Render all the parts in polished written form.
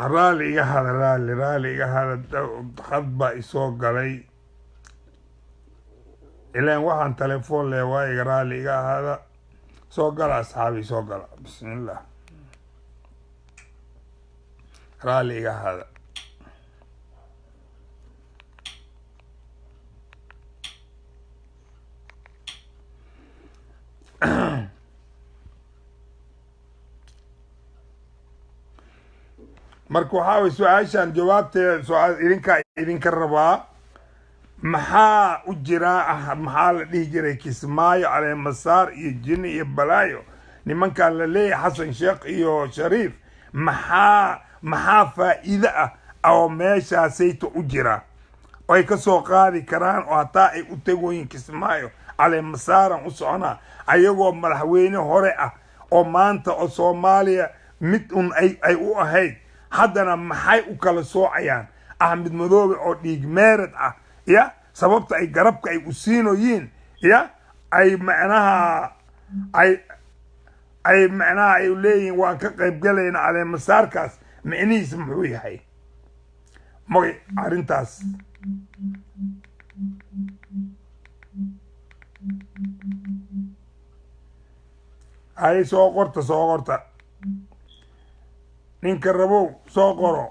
رالي هذا رالي هذا خطبة يسوق علي إلين واحد تليفون لي واي رالي هذا سوق على أصحابي سوق على بسم الله رالي هذا marka waxa way su'aashan jawaabteeda su'aal idinka rabaa maxaa u jira maxaa la dhihi jiray Kismaayo Cali Masaar iyo Jini iyo Balaayo nimanka la leeyahay Xasan Sheekh iyo Shariif maxaa faa'iido ah oo meeshaasayto u jira oo ay ka soo qaadi karaan oo hataa ay u tagoyin Kismaayo Cali Masaaran u socona ayagoo madaxweyne hore ah oo maanta oo Soomaaliya mid ay u ahayd haddana maxay u kala soocayaan Axmed Madoobe oo dhiig meerad ah ya sababta ay garabka ay u siinoyiin ya ay macnaha ay leeyihiin waan ka qayb galayna Cali Masaarkaas macnihiisa muxuu yahay magay arrintaas ay soo qorta ninka rabow soo qoro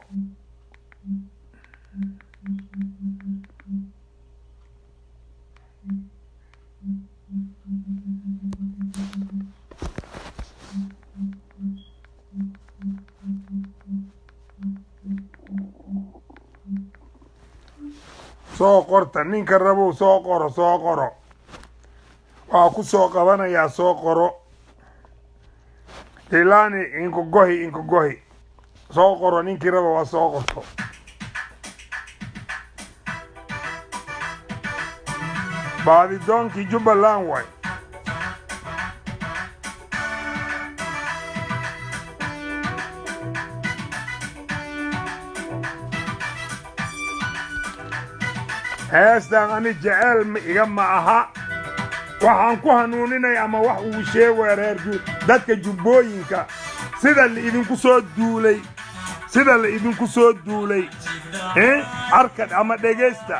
soo qorta ninka rabow soo qoro waa ku soo qabanayaa soo qoro ilaani inkogohi soo qoro ninkii raba waa soo qorto baadidoonkii Jubbaland way heestaan ani jecel iga ma aha waxaan ku hanuuninay ama wax uu sheegay reer dadka jubbooyinka sida la idinku soo duulay arkad ama dhegeysta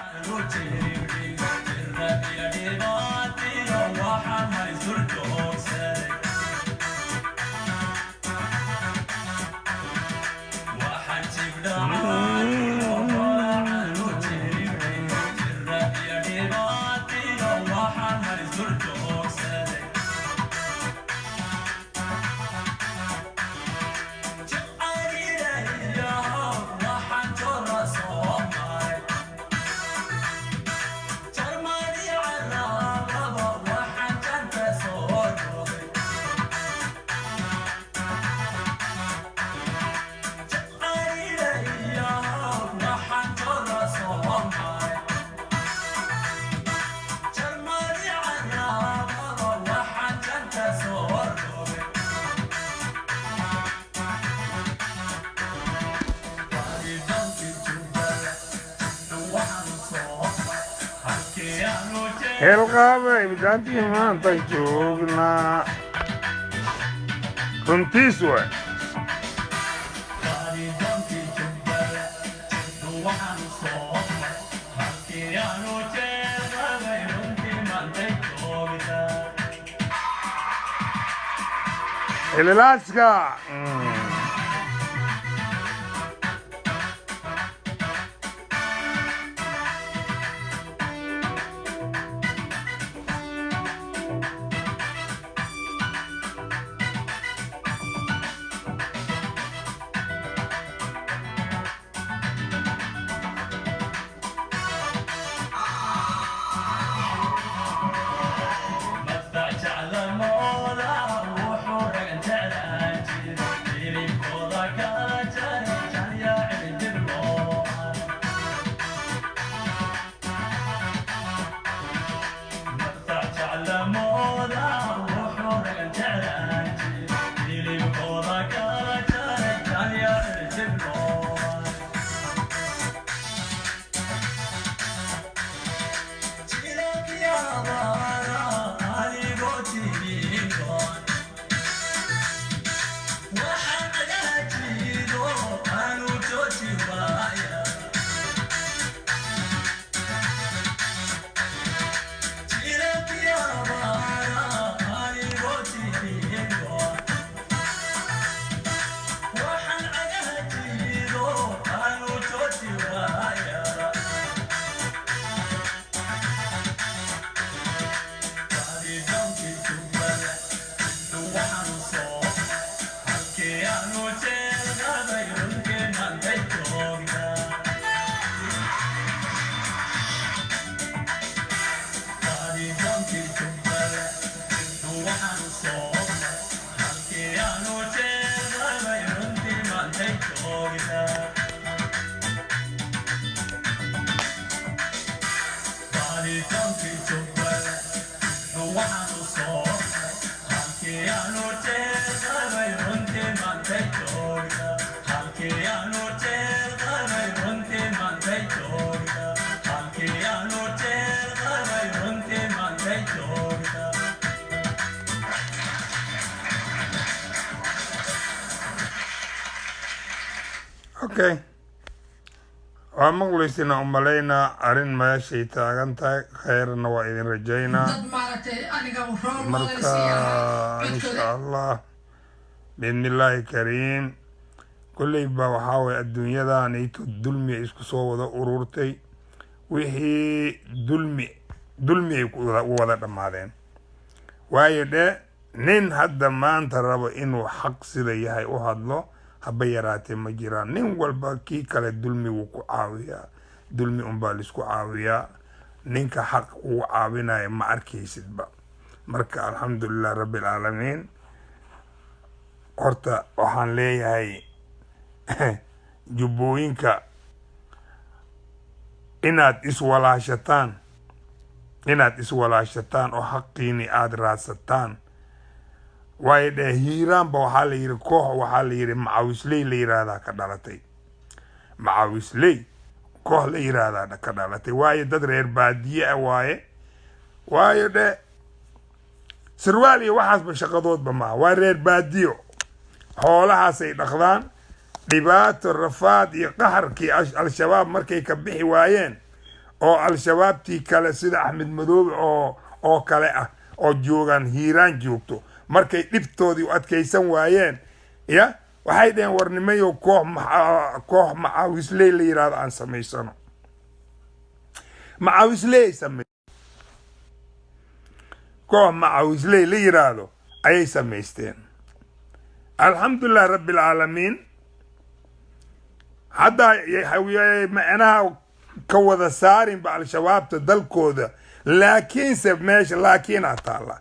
الغابة بدانتي ما تجوبنا كنتيسوا الالاسكا okay ومغلسنا أملينا أرين ماشي تاغنتا خيرنا وإذن رجينا مركا إن شاء الله بإذن الله الكريم كل يبا وحاوي الدنيا دا نيتو الدلمي إسكو سو ودا أرورتي وحي دلمي ودا دمادين وايو ده نين حد ما انت رابا إنو حق سيدا يهي أهدلو habayaraatee ma jiraan nin walba kii kale dulmi wuu ku caawiyaa dulmi unbaa laisku caawiyaa ninka xaq uu caawinaya ma arkaysidba marka alxamdulilah rabbi alcaalamiin horta waxaan leeyahay jubbooyinka inaad iswalaashataan oo xaqiini aad raadsataan waayo dee hiiraanba waxaa la yidhi koox waxaa la yidhi macawisley la yidhaahdaa ka dhalatay macawisley koox la yidhaahdaa ka dhalatay waayo dad reer baadiye ah waayo dee sirwaal iyo waxaasba shaqadoodba maaha waa reer baadiyo xoolahaasay dhaqdaan dhibaato rafaad iyo qaxarkii al-shabaab markay ka bixi waayeen oo al-shabaabtii kale sida axmed madoobe oo kale ah oo joogaan hiiraan joogto markay dhibtoodii u adkaysan waayeen ya waxay dhaheen warnimayo koox macawisley la yidhaahdo aan samaysano macawisley koox macawisley la yidhaahdo ayay samaysteen alxamdulilah rabbi alcaalamiin hadda macnaha ka wada saarinba al-shabaabta dalkooda laakiinse meesha laakiinaa taalla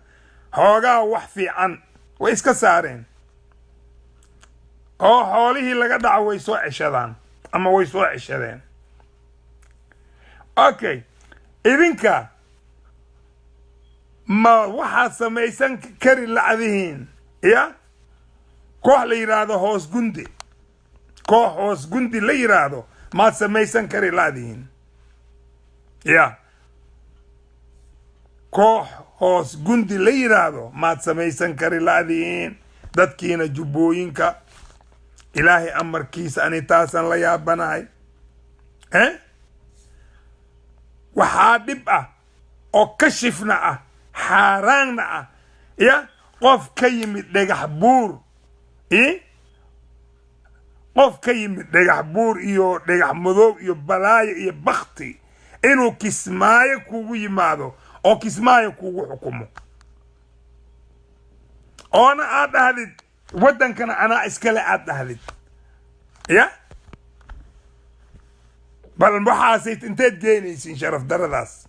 xoogaa wax fiican way iska saareen oo xoolihii laga dhaco way soo ceshadaan ama way soo ceshadeen okay idinka ma waxaad samaysan kari lacdihiin ya koox la yidhaahdo hoos gundi koox hoos gundi la yidhaahdo maad samaysan kari lacdihiin ya koox hoos gundi la yidhaahdo maad samaysan kari la'diin dadkiina jubbooyinka ilaahay amarkiisa ani taasan la yaabanahay waxaa dhib ah oo kashifna ah xaaraanna ah ya qof ka yimid dhagax buur qof ka yimid dhagax buur iyo dhagax madoob iyo balaayo iyo bakti inuu kismaayo kugu yimaado oo kismaayo kugu xukumo oona aad dhahdid waddankana anaa iskale aad dhahdid ya bal waxaasay inteed geynaysiin sharaf daradaas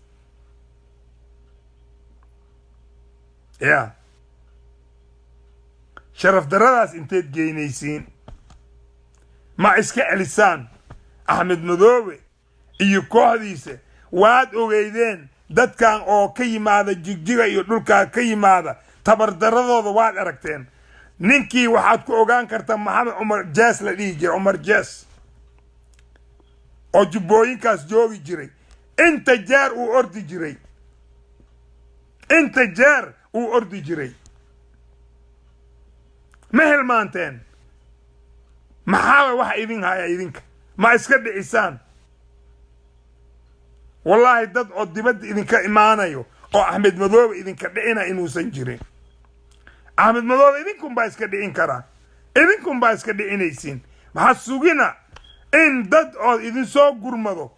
ya sharaf daradaas inteed geynaysiin ma iska celisaan axmed madoobe iyo kooxdiisa waad ogeydeen dadkan oo ka yimaada jigjiga iyo dhulkaa ka yimaada tabardaradooda waad aragteen ninkii waxaad ku ogaan kartaa maxamed cumar jees la dhihi jiray cumar jees oo jubbooyinkaas joogi jiray inta jeer uu ordi jiray ma hilmaanteen maxaaba wax idin haya idinka ma iska dhicisaan والله dad oo dibadda idinka imaanayo oo axmed madoobe idinka dhicina inuusan jirin axmed madoobe idinkum baa iska dhicin karaa idinkum baa iska dhicinaysiin maxaa sugina in dad oo idin soo gurmado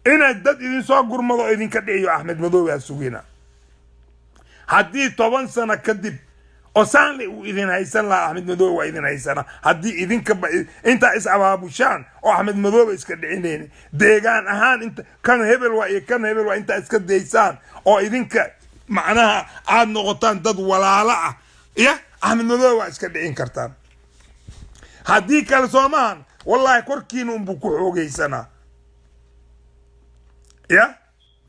inaad dad idin soo gurmado idinka dhiciyo axmed madoobe ha sugina haddii 10 sano kadib oo saanle uu idin haysan lahaa axmed madoobe waa idin haysana haddii idinka inta is abaabushaan oo axmed madoobe iska dhicinayni deegaan ahaan inta kan hebel waa inta iska daysaan oo idinka macnaha aad noqotaan dad walaalo ah ya axmed madoobe waa iska dhicin kartaan haddii kale soomahan wallahi korkiina unbuu ku xoogaysanaa ya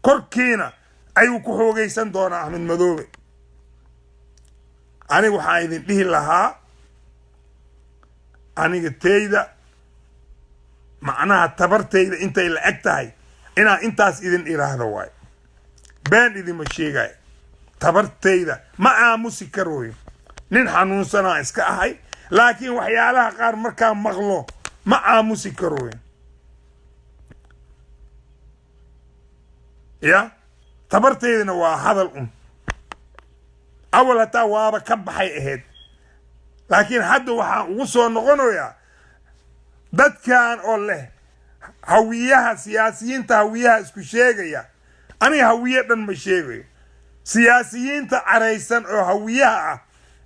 korkiina ayuu ku xoogaysan doonaa axmed madoobe aniga waxaan idin dhihi lahaa aniga teyda macnaha tabarteyda intay la eg tahay inaan intaas idin iraahdo waay been idinma sheegay tabarteyda ma aamusi karooyo nin xanuunsanaa iska ahay laakiin waxyaalaha qaar markaan maqlo ما آموسي كروين يا تبرتيدنا وهذا الأم أول هتا وابا كبحي إهد لكن حد وصو نغنو يا داد كان أوله هويها سياسيين هويها اسكو شيغيا أنا هوية دن مشيغي سياسيين عريسان أو هويها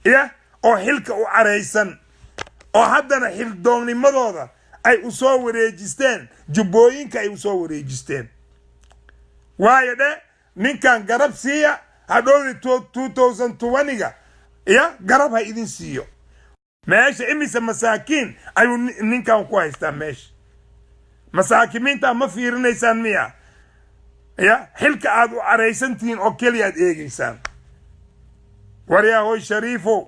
يا أو حلك أو عريسان أو حدنا حل دوني مدودا أي أصور ريجستين جبوين كأي أصور ريجستين وايده نين كان قرب سيا هدول 2020 يا قربها إذن سيو ماشي إمي مساكين أيو نين كان كويس ماشي مساكين تا ما في رنيسان ميا يا حلك عادو عريسنتين أوكيليات إيجيسان وريا هو شريفو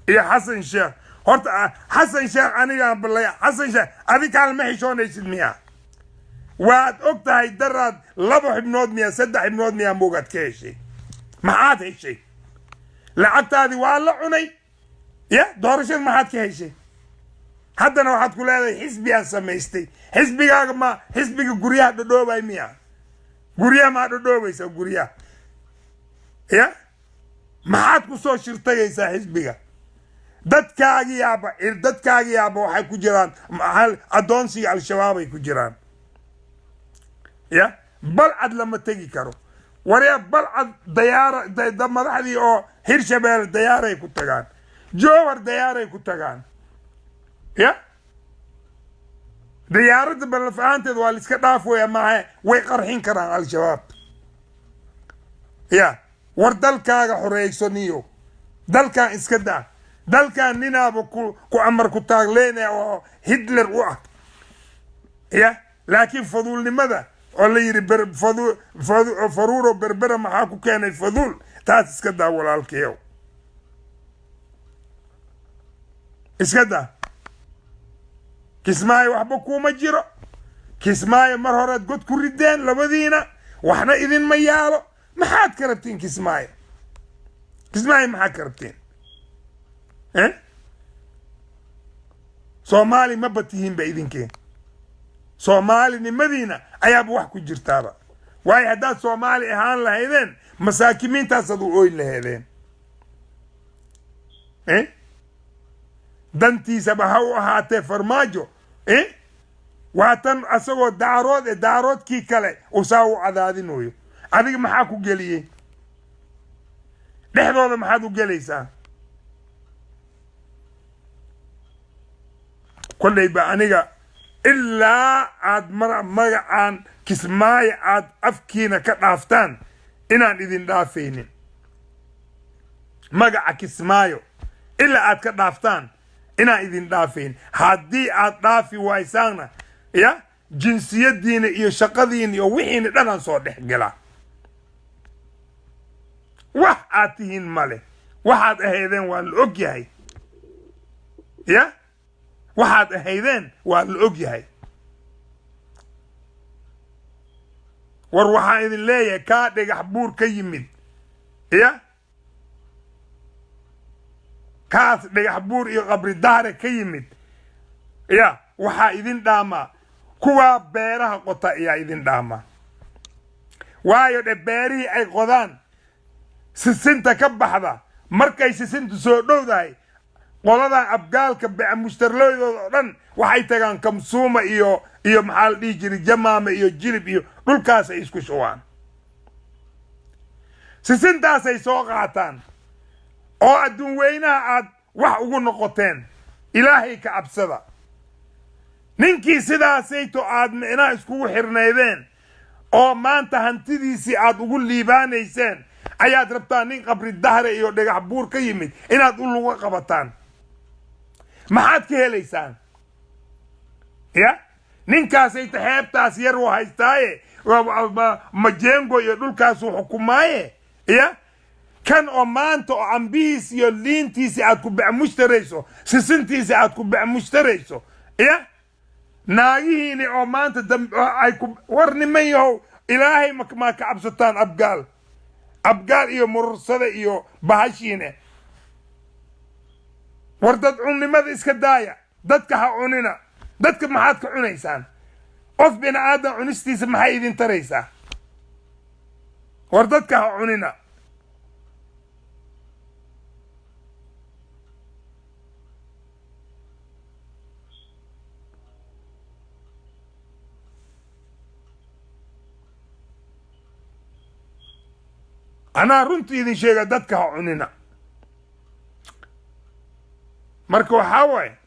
يا حسن شيخ هرت حسن شيخ أنا بالله حسن شيخ أبي كان محشون إيش المياه واد أكتها يدرد لبح بنود مياه سدح بنود مياه موقت كيشي ما عاد هيشي لعبت هذه والله عني يا دورشن ما عاد كيشي حتى أنا واحد كل هذا حسبي أسميستي حسبي ما حسبي قرية دودوبا مياه قرية ما دودوبا يسا قرية يا ما عاد كسو شرطة يسا حسبي dadkaagi yaaba waxay ku jiraan adoonsiga al-shabaab ay ku jiraan ya balcad lama tegi karo warya balcad dayaara madaxdii oo hirshabeel dayaaray ku tagaan jowhar dayaaray ku tagaan ya diyaaradda balfaanteed waa la iska dhaafooya maaha way qarxin karaan al-shabaab ya war dalkaaga xoreeysaniyo dalkan iska daa dalkan ninaaba ku amar ku taagleynaya oo Hitler u ah ya laakiin faduulnimada oo la yiri faruuro berbera maxaa ku keenay faduul taas iska daa walaalkeeyo iska daa kismaayo waxba kuma jiro kismaayo mar hore god ku rideen labadiina waxna idin ma yaalo maxaad ka rabtiin kismaayo maxaad ka rabtiin Soomaali ma batihiin ba idinkeen Soomaali nimadiina ayaaba wax ku jirtaaba waay haddaad Soomaali ahaan lahaydeen masaakimintaas aad u ooyn lahaydeen dantiisaba ha u ahaatee farmaajo waatan asagoo daaroodkii kale usaa u cadaadinayo adiga maxaa ku geliyey dhexdooda maxaad u gelaysaa كل بأنيجا إلا عاد مرعان كسماي عاد أفكينا كتافتان إنا إذن دافين مرع كسمايو إلا عاد كتافتان إنا إذن دافين هادي عاد دافي وايسانا يا جنسية دين إيو شقدين إيو وحين لنا صدح جلا وح آتيهن مالي واحد أهيدين والأوكي يا waxaad ahaydeen waa la og yahay war waxaa idin leeyahay kaa dhagax buur ka yimid ya kaas dhagax buur iyo qabri daare ka yimid ya waxaa idin dhaamaa kuwaa beeraha qota ayaa idin dhaamaa waayo dhe beerihii ay qodaan sisinta ka baxda markay sisintu soo dhowdahay qoladan abgaalka baa mushtarlooydooda dhan waxay tagaan kamsuuma iyo maxaa la dhihi jiray jamaama iyo jilib iyo dhulkaas ay isku shubaan sisintaas ay soo qaataan oo adduun weynaha aad wax ugu noqoteen ilaahay ka cabsada ninkii sidaasayto aad micnaha iskugu xirnaydeen oo maanta hantidiisii aad ugu liibaanayseen ayaad rabtaan nin qabri dahre iyo dhagax buur ka yimid inaad u luga qabataan maxaad ka helaysaan ya ninkaasay taxeebtaas yar u haystaaye majengo iyo dhulkaasuu xukumaaye ya kan oo maanta oo cambihiis iyo liintiisi aad ku bacmushtarayso sisintiisi aad ku bacmushtarayso ya naagihiini oo maanta ay ku war niman yahow ilaahay ma ka cabsataan abgaal iyo murursada iyo bahashiine war dad cunnimada iska daaya dadka ha cunina dadka maxaad ka cunaysaan qof bini aadan cunistiisa maxay idin taraysaa war dadka ha cunina anaa runtii idin sheega dadka ha cunina marka waxaa waaye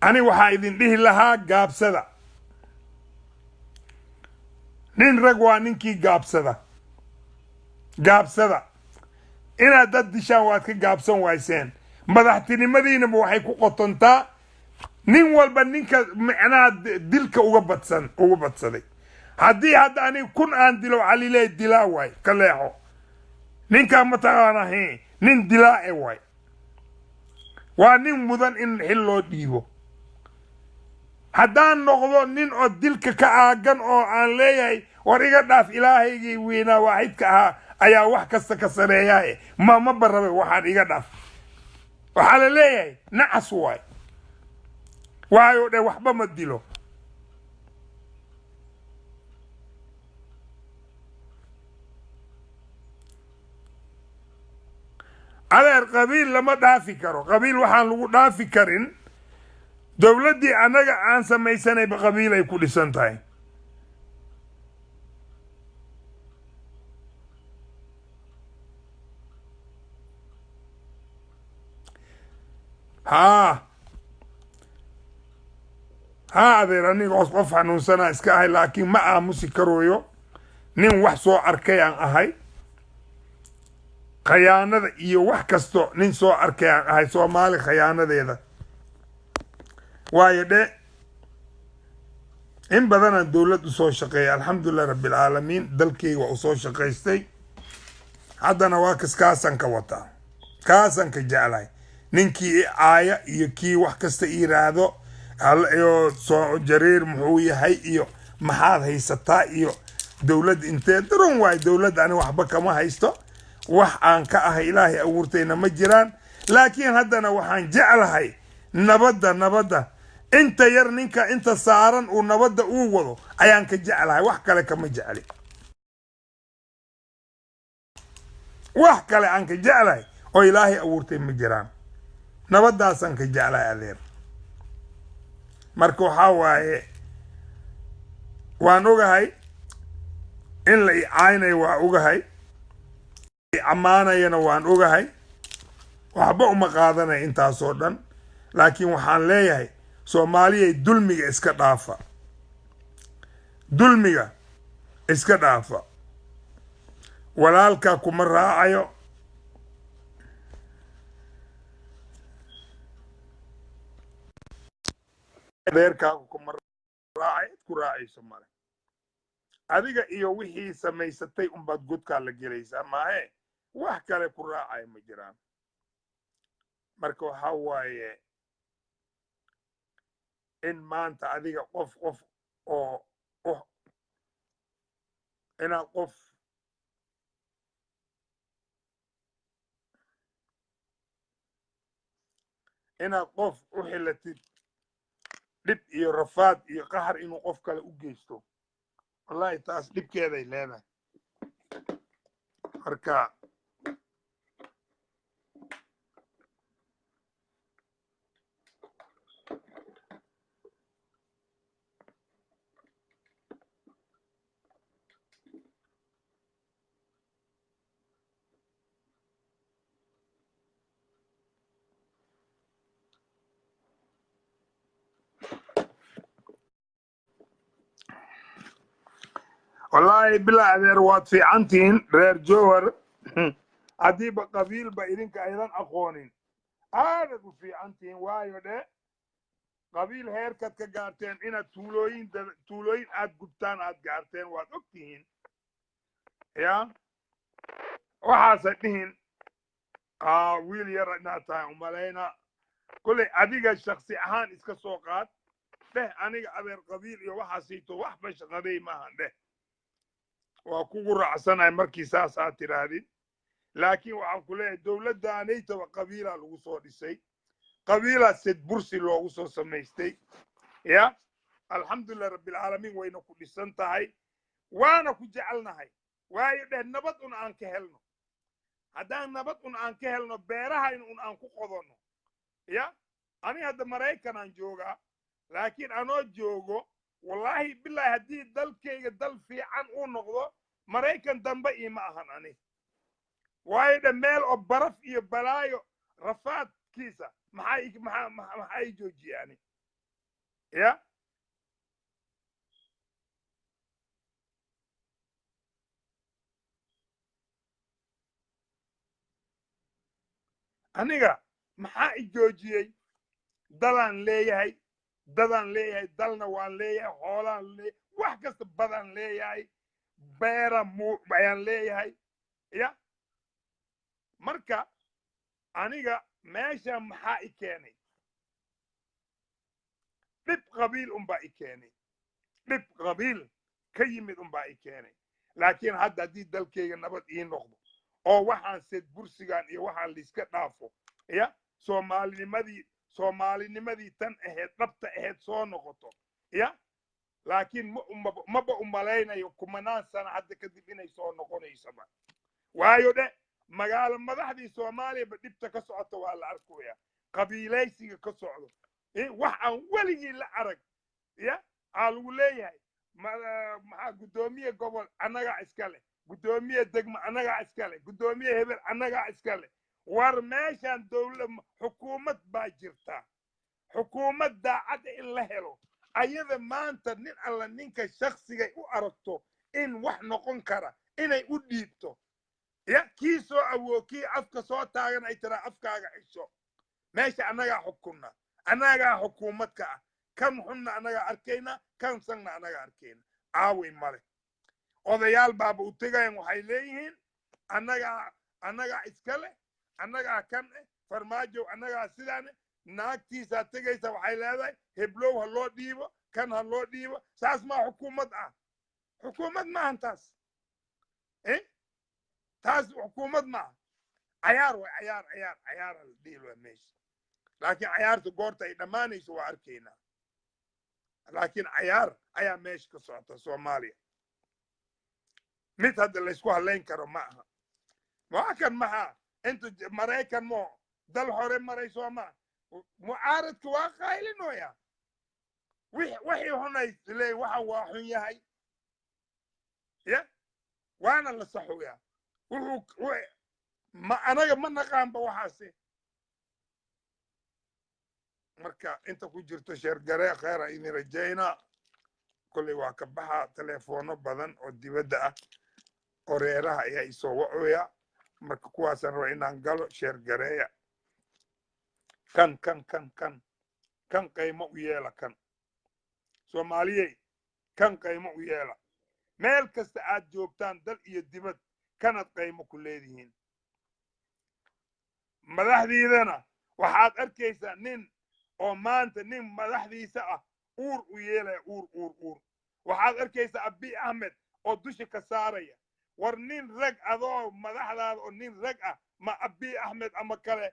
ani waxaa idin dhihi lahaa gaabsada nin rag waa ninkii gaabsada inaad dad dishaan waad ka gaabsan wayseen madaxtinimadiinaba waxay ku qotontaa nin walba ninka macnaha dilka uga badsaday haddii hadda aniga kun aan dilo calilee dilaa waay ka leexo ninkaa mataqaana nin dilaa e waay waa nin mudan in xil loo dhiibo haddaan noqdo nin oo dilka ka aagan oo aan leeyahay war iga dhaaf ilaahaygii weynaa waaxidka ahaa ayaa wax kasta ka sareeyaaye ma barabe waxaan iga dhaaf waxaa la leeyahay nacas waay waayo dhe waxba ma dilo adeer qabiil lama dhaafi karo qabiil waxaan lagu dhaafi karin dowladdii annaga aan samaysanayba qabiil ay ku dhisan tahay ها adeer aniga qof xanuunsanaa iska ahay laakiin ma aamusi karooyo nin wax soo arkay aan ahay khayaanada iyo wax kasto nin soo arkay aan ahay soomaali khayaanadeeda waayo dhe in badanaan dowlad u soo shaqeeyay alxamdulilah rabbilcaalamiin dalkayga waa u soo shaqaystay haddana waa kaasaan ka wataa kaasaan ka jeclahay ninkii aaya iyo kii wax kasta yiraahdo iyo soo jareer muxuu yahay iyo maxaad haysataa iyo dowlad intee daran waay dowlad ani waxba kama haysto wax aan ka ahay ilaahay abuurtayna ma jiraan laakiin haddana waxaan jeclahay nabadda inta yar ninka inta saaran uu nabadda uu wado ayaan ka jeclahay wax kale kama jecli wax kale aan ka jeclahay oo ilaahay abuurtay ma jiraan nabaddaasaan ka jeclahay adeer marka waxaa waaye waan ogahay in la icaaynayo waa ogahay ammaanayana waan ogahay waxba uma qaadanaya intaasoo dhan laakiin waxaan leeyahay soomaaliyay dulmiga iska dhaafa walaalkaa kuma raacayo adeerkaagu kuma raacay ku raacayso male adiga iyo wixii samaysatay unbaad godkaa la gelaysaa maahe wax kale ku raacaya ma jiraan marka waxaa waaye in maanta adiga qof oo inaad qof u xilatid dhib iyo rafaad iyo qaxar inuu qof kale u geysto wallahi taas dhibkeeday leedahay marka والله بلا أدير وات في عنتين رير جوهر عديب قبيل بإذنك أيضا أخونين هذا في عنتين وايو ده قبيل هيركت كجارتين إنا تولوين أد قبطان أد جارتين وات أكتين يا وحاسدين ويل يرنا تا أمالينا كل أديك الشخصي أهان إسكا سوقات ده أنا أدير قبيل يو وحاسيتو وحبش غدي ماهن ده وكوكو رعسنا مركي ساسا ترادين لكن وعن كله دولة دانيتا وقبيلة الوصول السي قبيلة سيد برسي الوصول سميستي ya alxamdulilah rabbilcaalamiin wayna ku dhisan tahay waana ku jecelnahay waayo dheh nabad un aan ka helno haddaan nabad un aan ka helno beerahayn un aan ku qodanno ya ani hadda maraykanaan joogaa laakiin anoo joogo wallaahi bilaahi haddii dalkayga dal fiican uu noqdo maraykan dambe iima ahan ani waayo dhe meel oo baraf iyo balaayo rafaadkiisa maxaa i joojiye ani ya aniga maxaa i joojiyey dadaan leeyahay dalna waan leeyahay hoolaan leeyahay wax kasta badaan leeyahay beera ayaan leeyahay ya marka aniga meesha maxaa i keenay dhib qabiil unbaa i keenay dhib qabiil ka yimid unbaa i keenay laakiin hadda haddii dalkayga nabad ii noqdo oo waxaan sed bursigan iyo waxaan liiska dhaafo ya soomaalinimadii tan ahayd dhabta ahayd soo noqoto ya laakiin maba u malaynayo kumanaan sana hadda kadib inay soo noqonaysaba waayo dhe magaalo madaxdii soomaaliyaba dhibta ka socota waa la arkaya qabiilaysiga ka socdo wax aan weligii la arag ya aa lagu leeyahay maxaa guddoomiye gobol annagaa iska leh guddoomiye degmo annagaa iska leh guddoomiye hebel annagaa iska leh war meeshaan xukuumad baa jirta xukuumad daacadda in la helo ayada maanta nin alla ninka shakhsigay u aragto in wax noqon kara inay u dhiibto ya kii soo awoo kii afka soo taagan ay tiraa afkaaga cisho meesha annagaa xukunna annagaa xukuumad ka ah kan xunna annagaa arkayna kan sanna annagaa arkayna caaway male odayaal baaba u tegayan waxay leeyihiin annagaa iska leh annagaa kan farmaajow annagaa sidaane naagtiisaa tegaysa waxay leedahay heblow ha loo dhiibo kan ha loo dhiibo saas maa xukuumad ah xukuumad maahan taas taas xukuumad maaha cayaar way cayaara la dhiilwa meesha laakiin cayaarta goorta ay dhammaanayso waa arkaynaa laakiin cayaar ayaa meesha ka socota soomaaliya mid hadda laysku halayn karo ma aha waa kan maxaa inta maraykan moo dal hore maray sooma mucaaradka waa qaylinoya wixii xunay leey waxan waa xun yahay ya waana la saxoya anaga ma naqaanba waxaase marka inta ku jirto sheergaree khayra idin rajaynaa kolley waa ka baxa teleefoono badan oo dibadda ah oo reeraha ayaa isoo wacoya marka kuwaasaan raba inaan galo sheergareeya kan qaymo u yeela kan soomaaliyey kan qaymo u yeela meel kasta aad joogtaan dal iyo dibad kanad qaymo ku leedihiin madaxdiidana waxaad arkaysaa nin oo maanta nin madaxdiisa ah uur u yeelaya uur waxaad arkaysaa abiy ahmed oo dusha ka saaraya war nin rag adoo madaxdaada oo nin rag ah ma abiy ahmed ama kale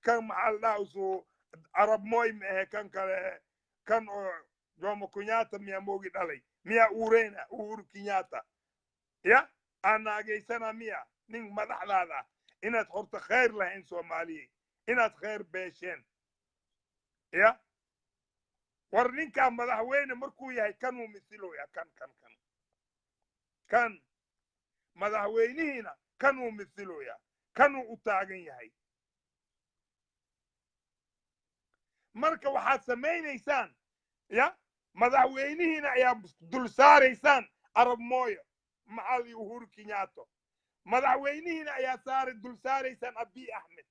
kan maxaa la dhaha usu arab moy ma ahe kan kale kan oo jomo kenyatta miyaa moogi dhalay miyaa uureyna uhuru kenyatta ya anaagaysana miya nin madaxdaada ah inaad horta khayr lahayn soomaaliye inaad khayr beesheen ya war ninkaa madaxweyne markuu yahay kanuu misiloya kan madaxweynihiina kanuu misiloya kanuu u taagan yahay marka waxaad samaynaysaan ya madaxweynihiina ayaa dul saaraysaan arab mooyo maxali uhuru kenyato madaxweynihiina ayaa dul saaraysaan abiy ahmed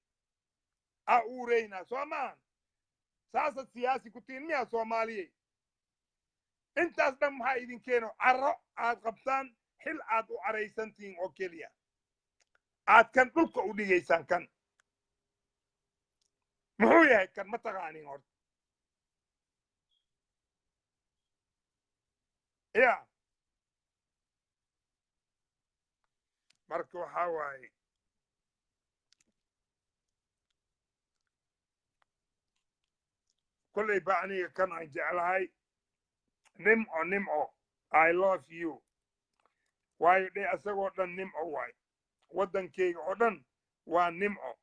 a uureyna soo maahan saasad siyaasi ku tiin miyaa soomaaliyey intaas dhan maxaa idin keeno caro aad qabtaan xil aad u caraysantihiin oo keliya aad kan dhulka u dhigaysaan kan muxuu yahay kan ma taqaanin horta ya marka waxaa waaye kolley ba aniga kan aan jeclahay nimco I love you waayo dhe asagoo dhan nimco waay waddankayga oo dhan waa nimco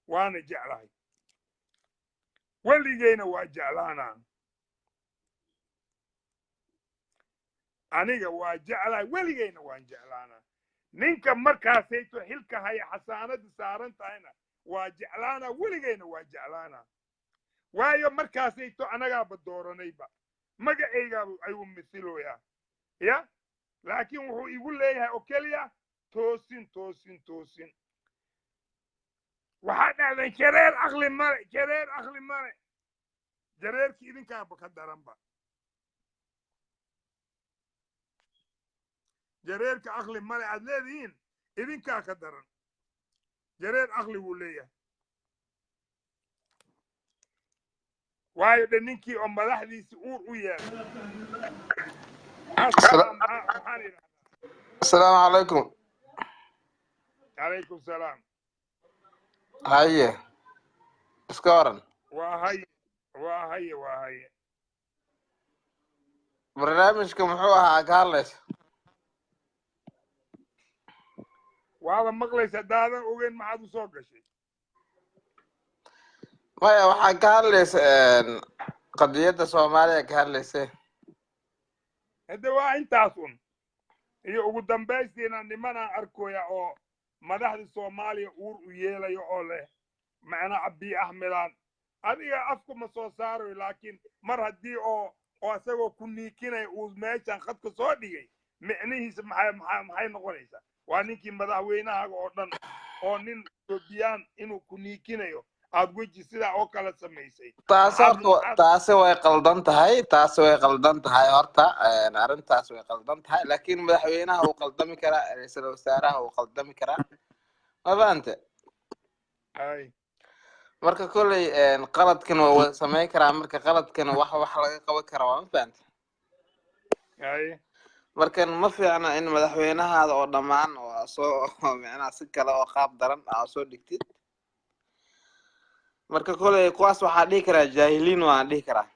waana jeclahay weligayna waa jeclaanaa aniga waa jeclahay weligayna waan jeclaanaa ninka markaasayto xilka haya xasaanada saaran tahayna waa jeclaanaa weligayna waa jeclaanaa waayo markaasayto anagaaba dooranayba magacaygaaba ayuu mithilooyaa ya laakiin wuxuu igu leeyahay oo keliya toosin waxaa dhacday jareer aqli male jareerkii idinkaaba ka daranba jareerka aqli male aad leedihiin idinkaa ka daran jareer aqli wuu leeyahay waayo dhe ninkii oo madaxdiisi uur u yeelay السلام عليكم. عليكم السلام. هاي اسكورن وهي برنامجكم محوها كارلس وهذا مقلس دادا وين ما عاد سوق شيء ما وحا كارلس قضية الصومالية كارلس هذا وانت اصلا iyo ugu dambaystiina nimana arkoya oo madaxda Soomaaliya uur u yeelayo oo leh macna Abiy Ahmed adiga afku ma soo saaro laakiin mar hadii oo asagoo ku niikinay uu meeshan khadka soo dhigay micnihiisa maxay noqonaysaa waa ninkii madaxweynaha oo dhan oo nin Ethiopian inuu ku niikinayo aad weji sida oo kala sameysay taasi way qaldan tahay horta arintaas way qaldan tahay laakiin madaxweynaha uu qaldami karaa ra'iisul wasaaraha uu qaldami karaa ma fahamte ay marka kulay qaladkan waa sameey karaa marka qaladkan wax laga qaban karo ma fahamte ay markan ma fiicna in madaxweynaha oo dhamaan oo soo macna si kale oo qaab daran soo dhigtid marka kulay kuwaas waxa dhigi karaa jaahiliin waan dhigi karaa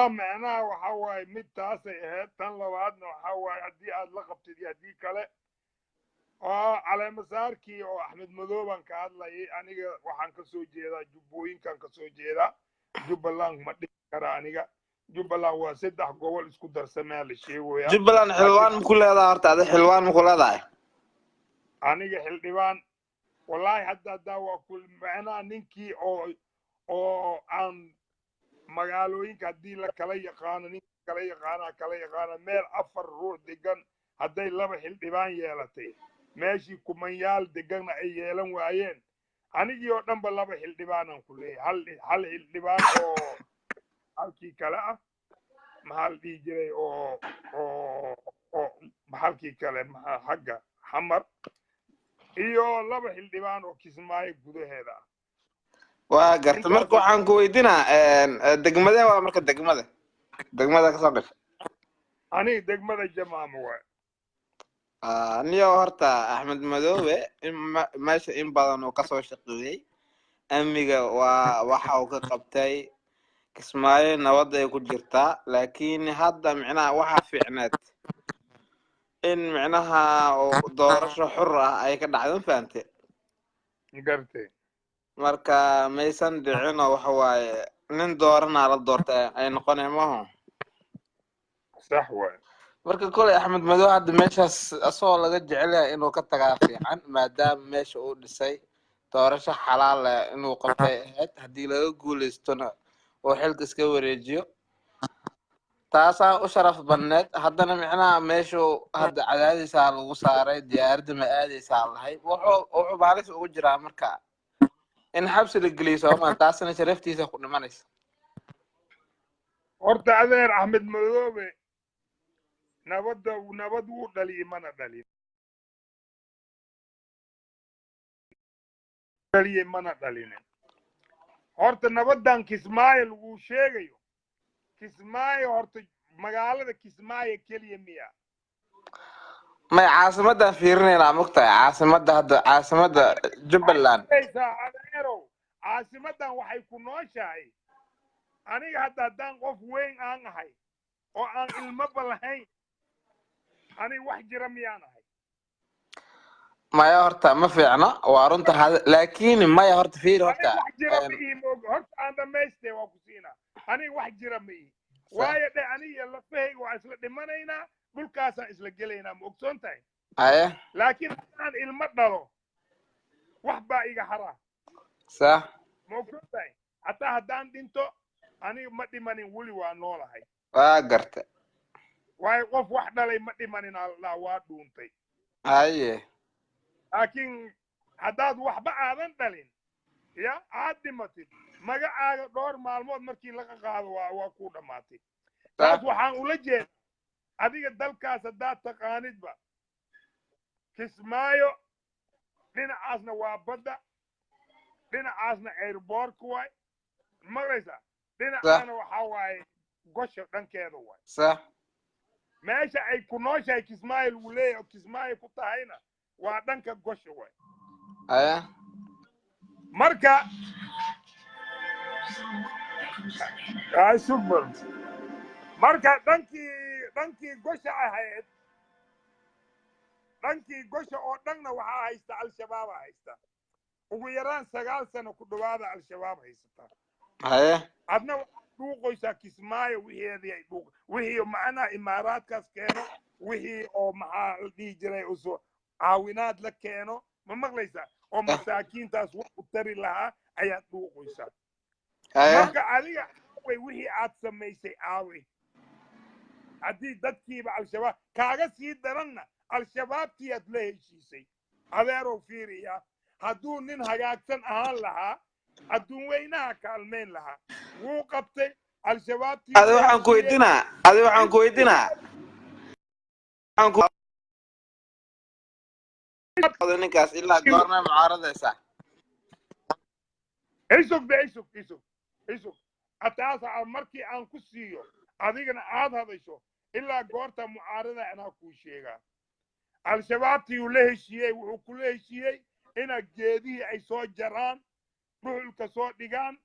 macnaha waxa waay mid taasay ahayd tan labaadna waxa waay haddii aad la qabtid iyo haddii kale caleemasaarkii oo Axmed Madooban ka hadlayay aniga waxaan ka soo jeedaa jubbooyinkan ka soo jeedaa Jubbaland ma dhigi karaa aniga Jubbaland waa 3 gobol isku darsamay la sheegoyaa Jubbaland xilwaan ma ku leedahay horta ada xilwaan ma ku leedahay aniga xildhibaan والله حتى داوا كل معنا نينكي او عن مغالوين كدي لا كلا يقانا نين كلا يقانا ميل افر روح دغن هدي لبا خلدبان يلاتي ماشي كوميال دغن اي يلان وايين انيغي او دنب لبا خلدبان كلي هل خلدبان او halkii kale ah maxal dhii jiray oo maxalkii kale xagga xamar iyo laba xildhibaan oo Kismaayo gudaheeda waa garta marka waxaan ku weydiinaa degmada waa marka degmada ka soo gashay ani degmada Jamaam waa niyo horta Axmed Madoobe meesha in badan oo ka soo shaqeeyay amiga waa waxa uu ka qabtay Kismaayo nabad ay ku jirtaa laakiin hadda macnaha waxa fiicneed in macnaha doorasho xor ah ay ka dhacdo fahamtay gartay marka maysan dhicin waxa waaye nin doorana la doortay ay noqonay maaha sax waay marka kulay Axmed Madoobe hadda meeshaas asoo laga jecel yahay inuu ka tagaa fiican maadaama meesha uu dhisay doorasho xalaal ah inuu qabtay hadii laga guuleystona oo xilka iska wareejiyo taasa u sharaf badneed haddana macnaha meeshu hadda cadaadiisa lagu saaray diyaaradda ma aadaysa lahay wuxuu baalis ugu jiraa marka in xabsi la geliyo Soomaaliya taasna sharaftiisa ku dhimanaysa horta adeer Axmed Madoobe nabad wuu dhaliyay mana dhalin horta nabadan Kismaayo lagu sheegayo Kismaayo horta magaalada Kismaayo kaliya miya ما عاصمة فيرنينا مقطع عاصمة Jubbaland عاصمة waxay ku nooshahay aniga hadda haddaan qof weyn aan ahay oo aan ilmaba lahayn aniga wax jira miyaan ahay maya horta ma fiicna waa runta laakiin maya horta fiir horta aniga wax jira ma ihi moog horta aan dhamaystee waa ku siinaa aniga wax jira ma ihi waayo dhe aniga lafahayga waa isla dhimanaynaa dhulkaasaan isla gelaynaa ma ogsoon tahay haye laakiin haddaan ilmo dhalo wax baa iga haraa sax ma ogsoon tahay hataa haddaan dhinto aniga ma dhimanin weli waa noolahay waa garta waayo qof wax dhalay ma dhimanin alla waa dhuuntay haye laakiin haddaad waxba aadan dhalin ya aad dhimatid magacaaga dhowr maalmood markii laga qaado waa ku dhammaatay taas waxaan ula jeeda adiga dalkaas haddaad taqaanidba Kismaayo dhinacaasna waa badda dhinacaasna airportka waay maqlaysaa dhinacaana waxaa waaye gosha dhankeeda waay sax meesha ay ku nooshahay Kismaayo lagu leeyahay oo Kismaayo ku tahayna waa dhanka gosha waay haye marka super marka dhankii gosha ahayd dhankii gosha oo dhanna waxaa haysta al-shabaab haysta ugu yaraan 9 sano ku dhawaada al-shabaab haysata haye adna dhuuqoysaa Kismaayo wixii macnaha imaaraadkaas keeno wixii oo maxaa la dhihi jiray usoo caawinaad la keeno ma maqlaysaa oo masaakiintaas wax u tari lahaa ayaad dhuuqoysaa marka adiga way wixii aad samaysay aaway haddii dadkiiba al-shabaab kaaga sii daranna al-shabaabtii aad la heshiisay adeerow fiiriya hadduu nin hagaagsan ahaan lahaa adduun weynaha kaalmeyn lahaa wuu qabtay al-shabaabtii adi waxaan ku weydiinaa ninkaas ilaa goorma mucaaradaysa isug ataasa markii aan ku siiyo adigana aad hadasho ilaa goorta mucaarada anaa kuu sheegaa al-shabaabtii uu la heshiiyey wuxuu kula heshiiyey ina geedihii ay soo jaraan dhuxulka soo dhigaan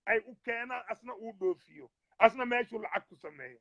ay u keenaan asna uu dhoofiyo asna meeshuu lacag ku sameeyo